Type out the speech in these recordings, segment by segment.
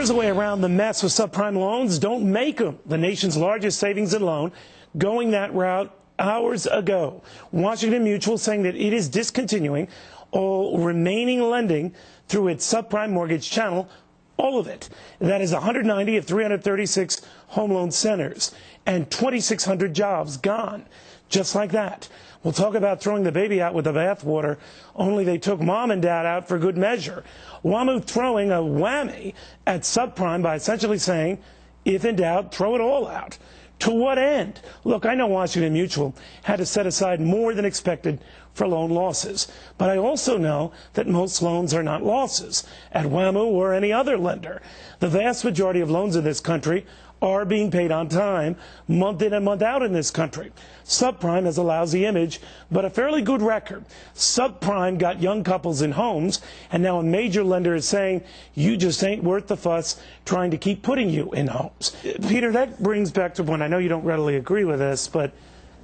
Here's a way around the mess with subprime loans. Don't make them the nation's largest savings and loan. Going that route hours ago. Washington Mutual saying that it is discontinuing all remaining lending through its subprime mortgage channel, all of it. That is 190 of 336 home loan centers and 2,600 jobs gone. Just like that. We'll talk about throwing the baby out with the bathwater, only they took mom and dad out for good measure. WAMU throwing a whammy at subprime by essentially saying, if in doubt, throw it all out. To what end? Look, I know Washington Mutual had to set aside more than expected for loan losses, but I also know that most loans are not losses at WAMU or any other lender. The vast majority of loans in this country are being paid on time, month in and month out in this country. Subprime has a lousy image, but a fairly good record. Subprime got young couples in homes, and now a major lender is saying, you just ain't worth the fuss trying to keep putting you in homes. Peter, that brings back to one, I know you don't readily agree with this, but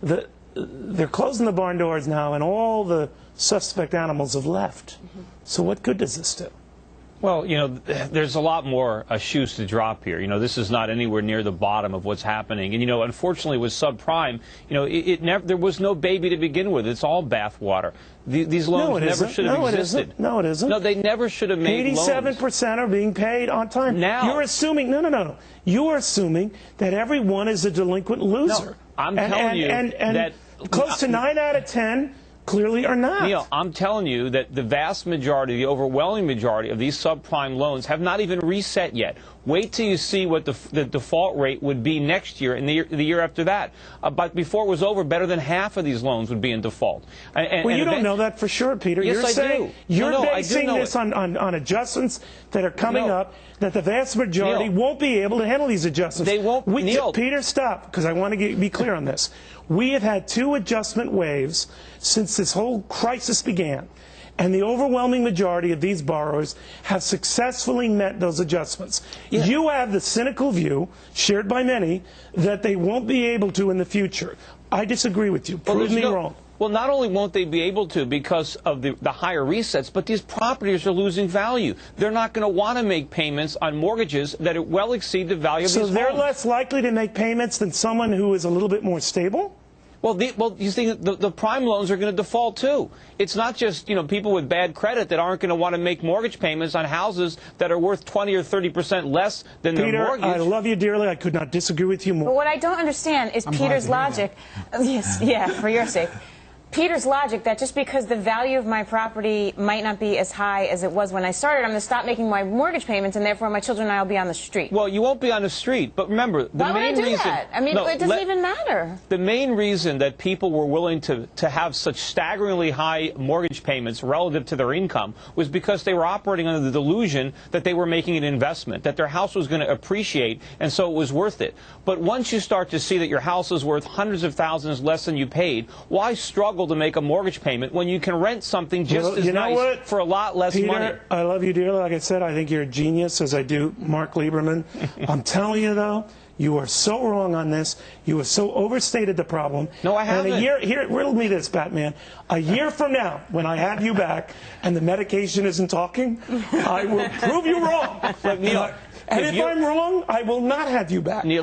they're closing the barn doors now, and all the suspect animals have left. So what good does this do? Well, you know, there's a lot more shoes to drop here. You know, this is not anywhere near the bottom of what's happening. And, you know, unfortunately with subprime, you know, there was no baby to begin with. It's all bathwater. These loans never should have existed. No, it isn't. No, they never should have made loans. 87% are being paid on time. Now. You're assuming, no. You are assuming that everyone is a delinquent loser. No, I'm telling you that close to 9 out of 10 clearly are not. Neil, I'm telling you that the vast majority, the overwhelming majority of these subprime loans have not even reset yet. Wait till you see what the default rate would be next year and the year after that. But before it was over, better than half of these loans would be in default. Well, you don't know that for sure, Peter. Yes, I do. You're basing this on adjustments that are coming up, that the vast majority won't be able to handle these adjustments. They won't. Neil. Peter, stop, because I want to be clear on this. We have had 2 adjustment waves since this whole crisis began, and the overwhelming majority of these borrowers have successfully met those adjustments. Yeah. You have the cynical view, shared by many, that they won't be able to in the future. I disagree with you. Prove me wrong. Well, not only won't they be able to because of the higher resets, but these properties are losing value. They're not going to want to make payments on mortgages that well exceed the value of these homes. So they're less likely to make payments than someone who is a little bit more stable? Well, you see, the prime loans are going to default too. It's not just, you know, people with bad credit that aren't going to want to make mortgage payments on houses that are worth 20 or 30% less than their mortgage. Peter, I love you dearly. I could not disagree with you more. But what I don't understand is Peter's logic. Yes, yeah, for your sake. Peter's logic that just because the value of my property might not be as high as it was when I started, I'm going to stop making my mortgage payments, and therefore my children and I will be on the street. Well, you won't be on the street, but remember, the main reason... Why would I do that? I mean, it doesn't even matter. The main reason that people were willing to have such staggeringly high mortgage payments relative to their income was because they were operating under the delusion that they were making an investment, that their house was going to appreciate, and so it was worth it. But once you start to see that your house is worth hundreds of thousands less than you paid, why struggle to make a mortgage payment when you can rent something just as nice for a lot less money? I love you dearly. Like I said, I think you're a genius, as I do Mark Lieberman. I'm telling you, though, you are so wrong on this. You have so overstated the problem. No, I haven't. And riddle me this, Batman. A year from now, when I have you back and the medication isn't talking, I will prove you wrong. Look, Neil, and if I'm wrong, I will not have you back. Neil,